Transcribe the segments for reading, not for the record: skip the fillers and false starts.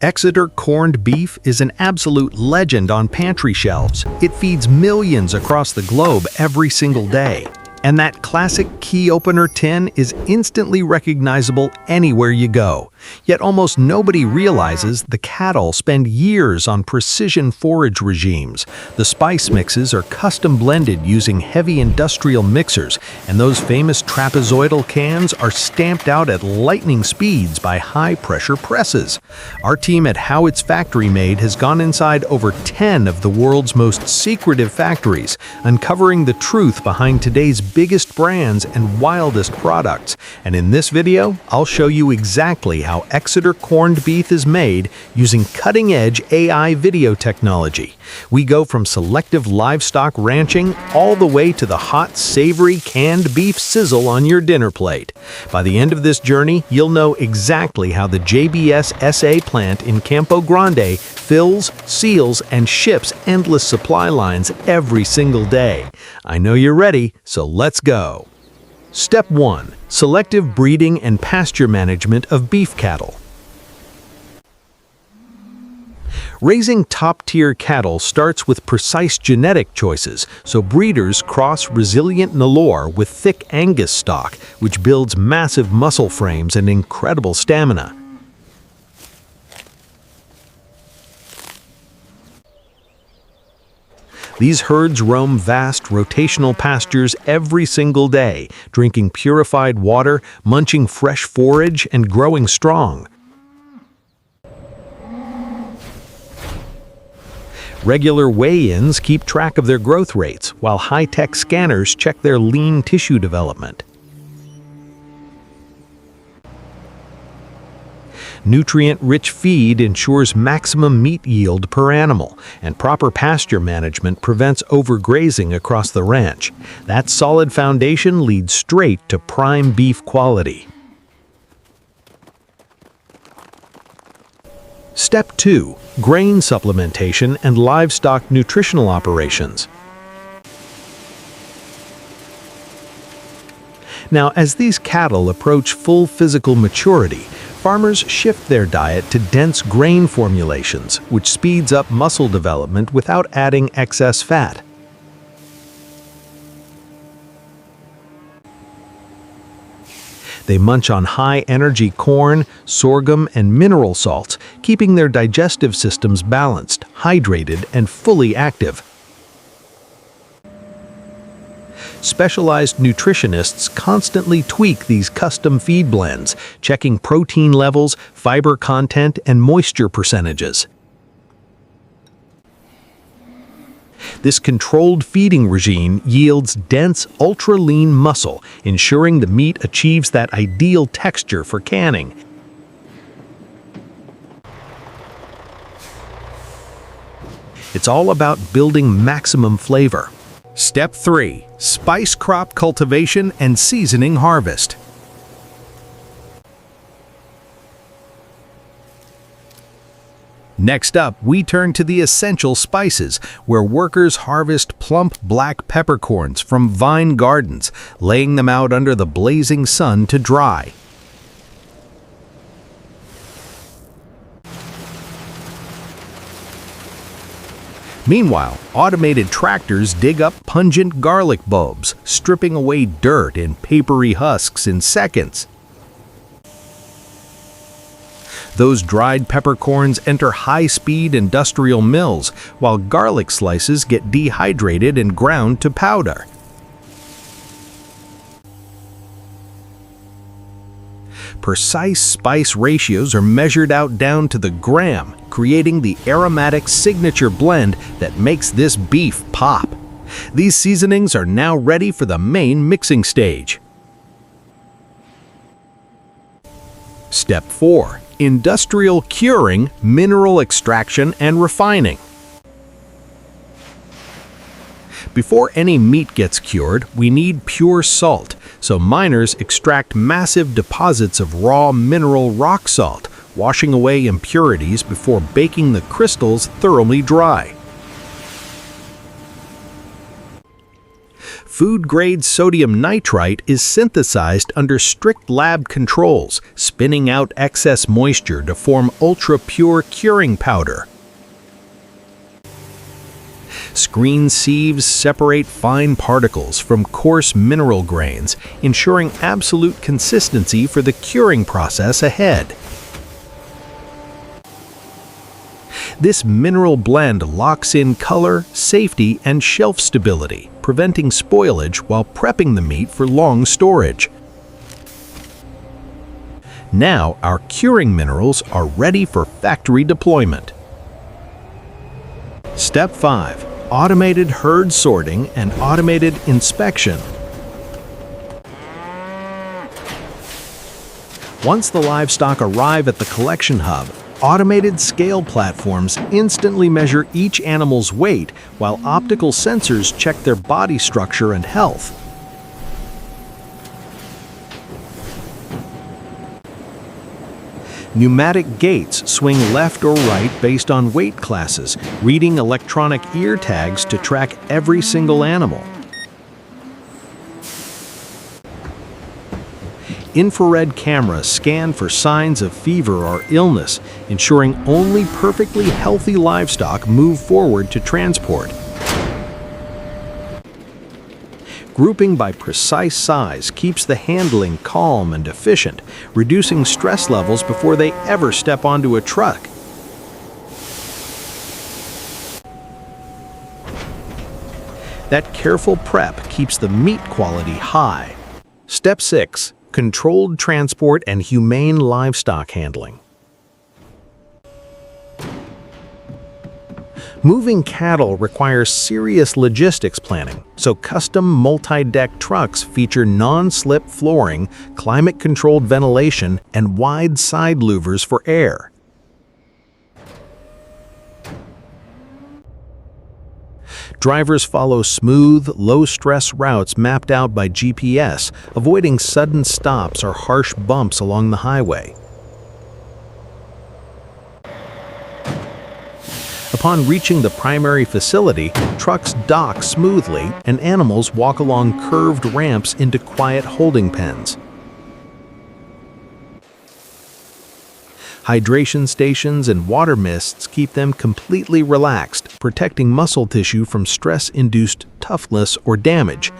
Exeter Corned Beef is an absolute legend on pantry shelves. It feeds millions across the globe every single day. And that classic key opener tin is instantly recognizable anywhere you go. Yet almost nobody realizes the cattle spend years on precision forage regimes. The spice mixes are custom blended using heavy industrial mixers, and those famous trapezoidal cans are stamped out at lightning speeds by high-pressure presses. Our team at How It's Factory Made has gone inside over 10 of the world's most secretive factories, uncovering the truth behind today's biggest brands and wildest products. And in this video, I'll show you exactly how Exeter Corned Beef is made using cutting-edge AI video technology. We go from selective livestock ranching all the way to the hot, savory canned beef sizzle on your dinner plate. By the end of this journey, you'll know exactly how the JBS S.A plant in Campo Grande fills, seals, and ships endless supply lines every single day. I know you're ready, so let's go. Step 1. Selective breeding and pasture management of beef cattle. Raising top-tier cattle starts with precise genetic choices, so breeders cross resilient Nellore with thick Angus stock, which builds massive muscle frames and incredible stamina. These herds roam vast rotational pastures every single day, drinking purified water, munching fresh forage, and growing strong. Regular weigh-ins keep track of their growth rates, while high-tech scanners check their lean tissue development. Nutrient-rich feed ensures maximum meat yield per animal, and proper pasture management prevents overgrazing across the ranch. That solid foundation leads straight to prime beef quality. Step 2. Grain supplementation and livestock nutritional operations. Now, as these cattle approach full physical maturity, farmers shift their diet to dense grain formulations, which speeds up muscle development without adding excess fat. They munch on high-energy corn, sorghum, and mineral salts, keeping their digestive systems balanced, hydrated, and fully active. Specialized nutritionists constantly tweak these custom feed blends, checking protein levels, fiber content, and moisture percentages. This controlled feeding regime yields dense, ultra-lean muscle, ensuring the meat achieves that ideal texture for canning. It's all about building maximum flavor. Step 3. Spice crop cultivation and seasoning harvest. Next up, we turn to the essential spices, where workers harvest plump black peppercorns from vine gardens, laying them out under the blazing sun to dry. Meanwhile, automated tractors dig up pungent garlic bulbs, stripping away dirt and papery husks in seconds. Those dried peppercorns enter high-speed industrial mills, while garlic slices get dehydrated and ground to powder. Precise spice ratios are measured out down to the gram, creating the aromatic signature blend that makes this beef pop. These seasonings are now ready for the main mixing stage. Step 4. Industrial curing, mineral extraction, and refining. Before any meat gets cured, we need pure salt, so miners extract massive deposits of raw mineral rock salt, washing away impurities before baking the crystals thoroughly dry. Food-grade sodium nitrite is synthesized under strict lab controls, spinning out excess moisture to form ultra-pure curing powder. Screen sieves separate fine particles from coarse mineral grains, ensuring absolute consistency for the curing process ahead. This mineral blend locks in color, safety, and shelf stability, preventing spoilage while prepping the meat for long storage. Now our curing minerals are ready for factory deployment. Step 5. Automated herd sorting and automated inspection. Once the livestock arrive at the collection hub, automated scale platforms instantly measure each animal's weight, while optical sensors check their body structure and health. Pneumatic gates swing left or right based on weight classes, reading electronic ear tags to track every single animal. Infrared cameras scan for signs of fever or illness, ensuring only perfectly healthy livestock move forward to transport. Grouping by precise size keeps the handling calm and efficient, reducing stress levels before they ever step onto a truck. That careful prep keeps the meat quality high. Step 6. Controlled transport and humane livestock handling. Moving cattle requires serious logistics planning, so custom multi-deck trucks feature non-slip flooring, climate-controlled ventilation, and wide side louvers for air. Drivers follow smooth, low-stress routes mapped out by GPS, avoiding sudden stops or harsh bumps along the highway. Upon reaching the primary facility, trucks dock smoothly and animals walk along curved ramps into quiet holding pens. Hydration stations and water mists keep them completely relaxed, protecting muscle tissue from stress-induced toughness or damage.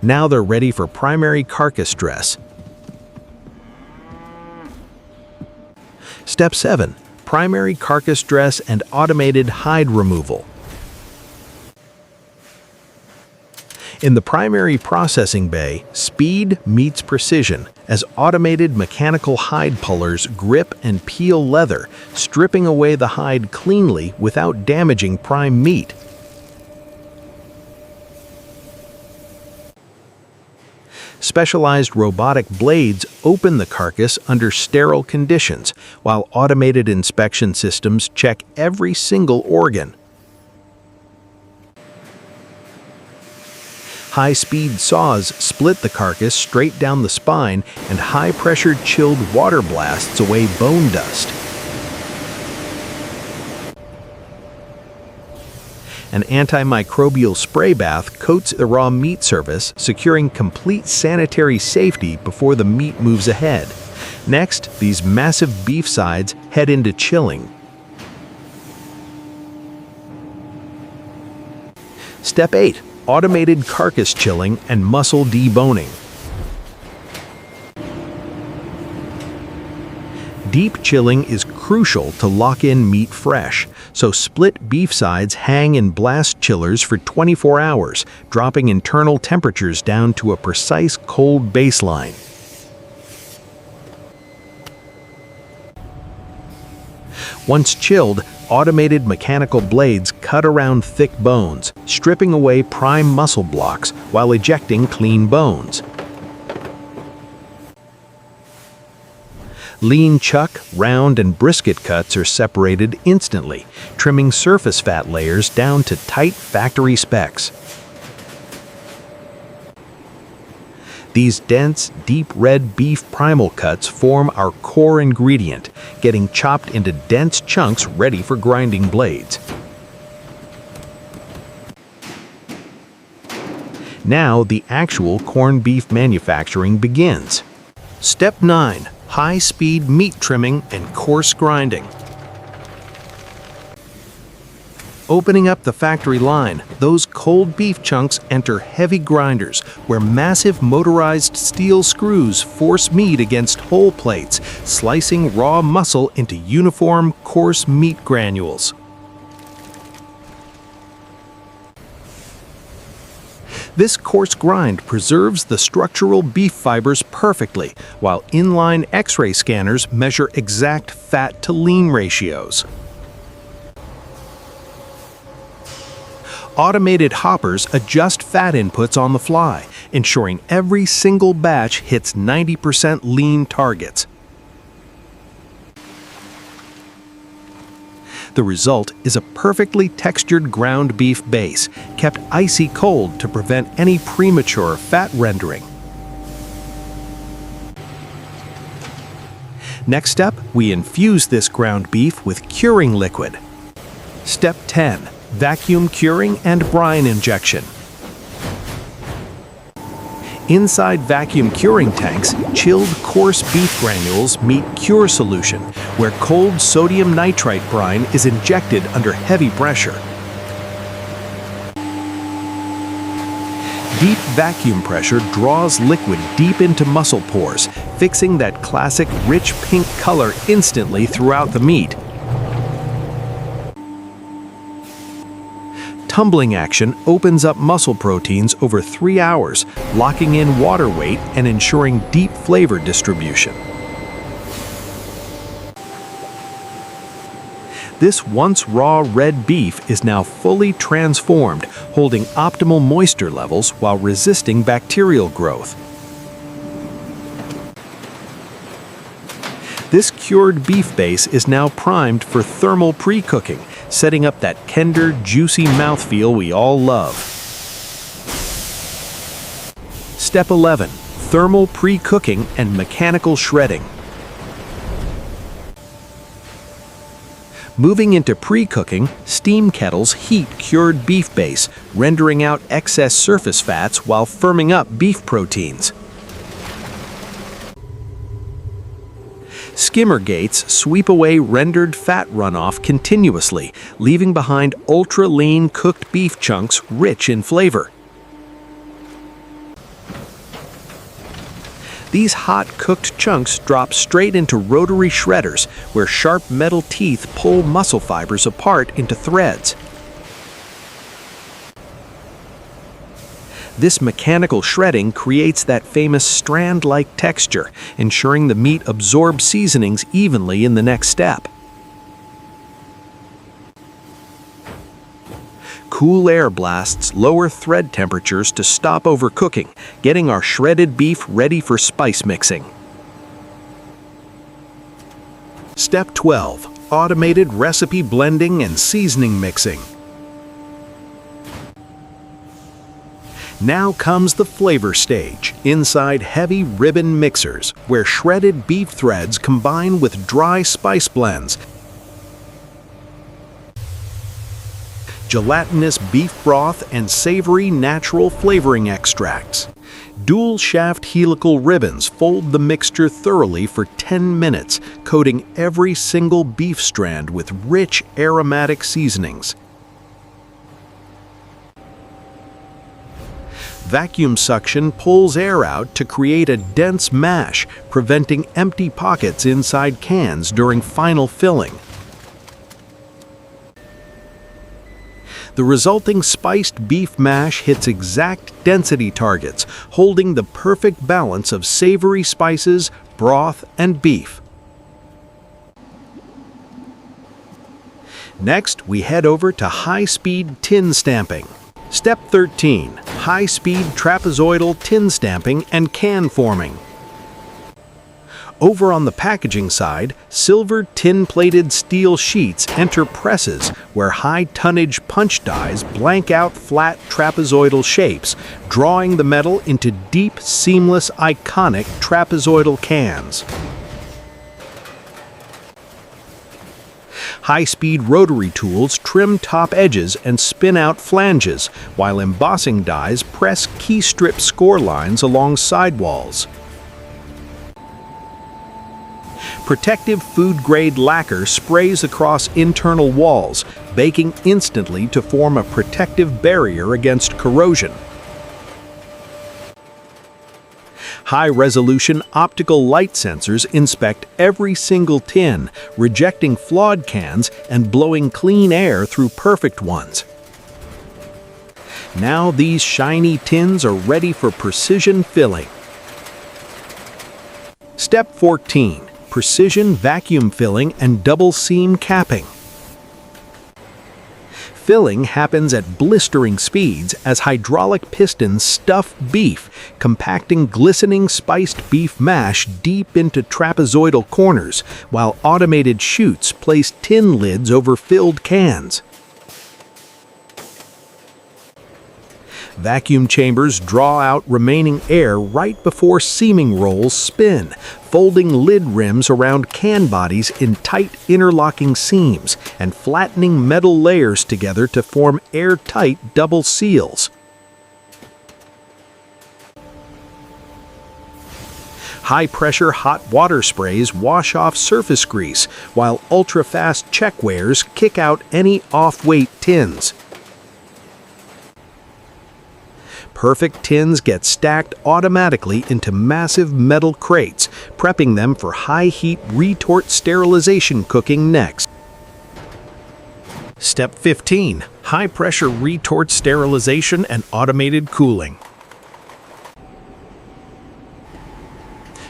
Now they're ready for primary carcass dress. Step 7. Primary carcass dress and automated hide removal. In the primary processing bay, speed meets precision as automated mechanical hide pullers grip and peel leather, stripping away the hide cleanly without damaging prime meat. Specialized robotic blades open the carcass under sterile conditions, while automated inspection systems check every single organ. High-speed saws split the carcass straight down the spine, and high-pressure chilled water blasts away bone dust. An antimicrobial spray bath coats the raw meat surface, securing complete sanitary safety before the meat moves ahead. Next, these massive beef sides head into chilling. Step 8. Automated carcass chilling and muscle deboning. Deep chilling is crucial to lock in meat fresh, so split beef sides hang in blast chillers for 24 hours, dropping internal temperatures down to a precise cold baseline. Once chilled, automated mechanical blades cut around thick bones, stripping away prime muscle blocks while ejecting clean bones. Lean chuck, round, and brisket cuts are separated instantly, trimming surface fat layers down to tight factory specs. These dense, deep red beef primal cuts form our core ingredient, getting chopped into dense chunks ready for grinding blades. Now the actual corned beef manufacturing begins. Step 9. High-speed meat trimming and coarse grinding. Opening up the factory line, those cold beef chunks enter heavy grinders, where massive motorized steel screws force meat against whole plates, slicing raw muscle into uniform, coarse meat granules. This coarse grind preserves the structural beef fibers perfectly, while inline X-ray scanners measure exact fat-to-lean ratios. Automated hoppers adjust fat inputs on the fly, ensuring every single batch hits 90% lean targets. The result is a perfectly textured ground beef base, kept icy cold to prevent any premature fat rendering. Next step, we infuse this ground beef with curing liquid. Step 10. Vacuum curing and brine injection. Inside vacuum curing tanks, chilled coarse beef granules meet cure solution, where cold sodium nitrite brine is injected under heavy pressure. Deep vacuum pressure draws liquid deep into muscle pores, fixing that classic rich pink color instantly throughout the meat. Tumbling action opens up muscle proteins over 3 hours, locking in water weight and ensuring deep flavor distribution. This once raw red beef is now fully transformed, holding optimal moisture levels while resisting bacterial growth. This cured beef base is now primed for thermal pre-cooking, setting up that tender, juicy mouthfeel we all love. Step 11. Thermal pre-cooking and mechanical shredding. Moving into pre-cooking, steam kettles heat cured beef base, rendering out excess surface fats while firming up beef proteins. Skimmer gates sweep away rendered fat runoff continuously, leaving behind ultra-lean cooked beef chunks rich in flavor. These hot cooked chunks drop straight into rotary shredders, where sharp metal teeth pull muscle fibers apart into threads. This mechanical shredding creates that famous strand-like texture, ensuring the meat absorbs seasonings evenly in the next step. Cool air blasts lower thread temperatures to stop overcooking, getting our shredded beef ready for spice mixing. Step 12. Automated recipe blending and seasoning mixing. Now comes the flavor stage, inside heavy ribbon mixers, where shredded beef threads combine with dry spice blends, gelatinous beef broth, and savory natural flavoring extracts. Dual shaft helical ribbons fold the mixture thoroughly for 10 minutes, coating every single beef strand with rich aromatic seasonings. Vacuum suction pulls air out to create a dense mash, preventing empty pockets inside cans during final filling. The resulting spiced beef mash hits exact density targets, holding the perfect balance of savory spices, broth, and beef. Next, we head over to high-speed tin stamping. Step 13. High-speed trapezoidal tin stamping and can forming. Over on the packaging side, silver tin-plated steel sheets enter presses where high-tonnage punch dies blank out flat trapezoidal shapes, drawing the metal into deep, seamless, iconic trapezoidal cans. High-speed rotary tools trim top edges and spin out flanges, while embossing dies press key strip score lines along sidewalls. Protective food-grade lacquer sprays across internal walls, baking instantly to form a protective barrier against corrosion. High-resolution optical light sensors inspect every single tin, rejecting flawed cans and blowing clean air through perfect ones. Now these shiny tins are ready for precision filling. Step 14. Precision vacuum filling and double seam capping. Filling happens at blistering speeds as hydraulic pistons stuff beef, compacting glistening spiced beef mash deep into trapezoidal corners, while automated chutes place tin lids over filled cans. Vacuum chambers draw out remaining air right before seaming rolls spin, folding lid rims around can bodies in tight interlocking seams and flattening metal layers together to form airtight double seals. High-pressure hot water sprays wash off surface grease, while ultra-fast check weighers kick out any off-weight tins. Perfect tins get stacked automatically into massive metal crates, prepping them for high-heat retort sterilization cooking next. Step 15. High-pressure retort sterilization and automated cooling.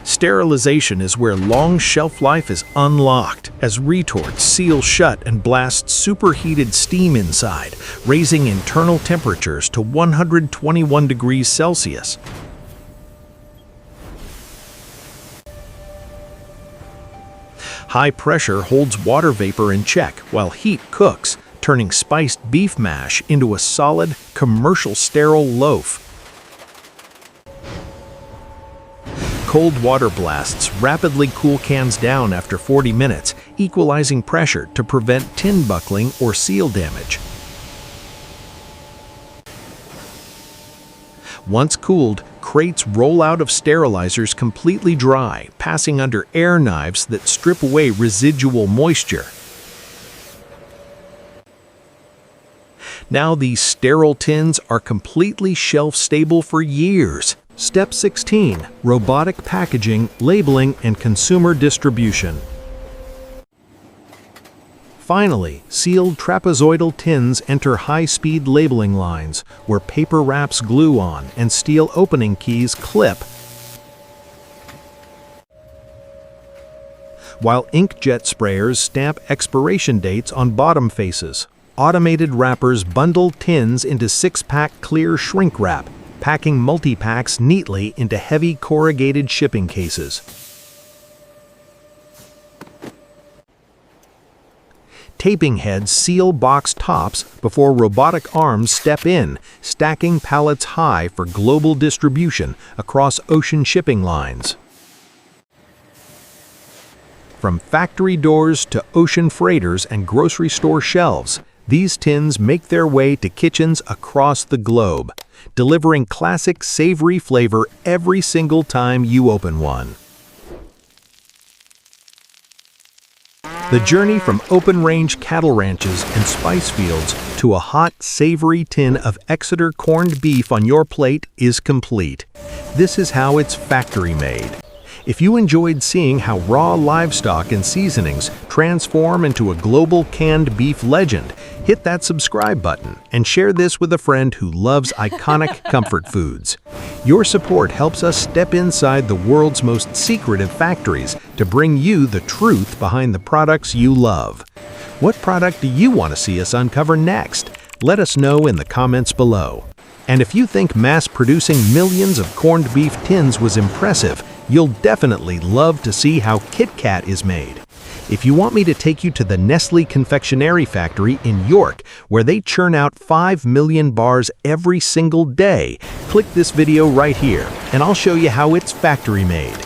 Sterilization is where long shelf life is unlocked, as retorts seal shut and blast superheated steam inside, raising internal temperatures to 121 degrees Celsius. High pressure holds water vapor in check while heat cooks, turning spiced beef mash into a solid, commercial sterile loaf. Cold water blasts rapidly cool cans down after 40 minutes, equalizing pressure to prevent tin buckling or seal damage. Once cooled, crates roll out of sterilizers completely dry, passing under air knives that strip away residual moisture. Now these sterile tins are completely shelf-stable for years. Step 16. Robotic packaging, labeling, and consumer distribution. Finally, sealed trapezoidal tins enter high-speed labeling lines, where paper wraps glue on and steel opening keys clip, while inkjet sprayers stamp expiration dates on bottom faces. Automated wrappers bundle tins into 6-pack clear shrink wrap, packing multi-packs neatly into heavy corrugated shipping cases. Taping heads seal box tops before robotic arms step in, stacking pallets high for global distribution across ocean shipping lines. From factory doors to ocean freighters and grocery store shelves, these tins make their way to kitchens across the globe, delivering classic savory flavor every single time you open one. The journey from open-range cattle ranches and spice fields to a hot, savory tin of Exeter corned beef on your plate is complete. This is how it's factory-made. If you enjoyed seeing how raw livestock and seasonings transform into a global canned beef legend, hit that subscribe button and share this with a friend who loves iconic comfort foods. Your support helps us step inside the world's most secretive factories to bring you the truth behind the products you love. What product do you want to see us uncover next? Let us know in the comments below. And if you think mass-producing millions of corned beef tins was impressive, you'll definitely love to see how Kit Kat is made. If you want me to take you to the Nestle confectionery factory in York, where they churn out 5 million bars every single day, click this video right here, and I'll show you how it's factory made.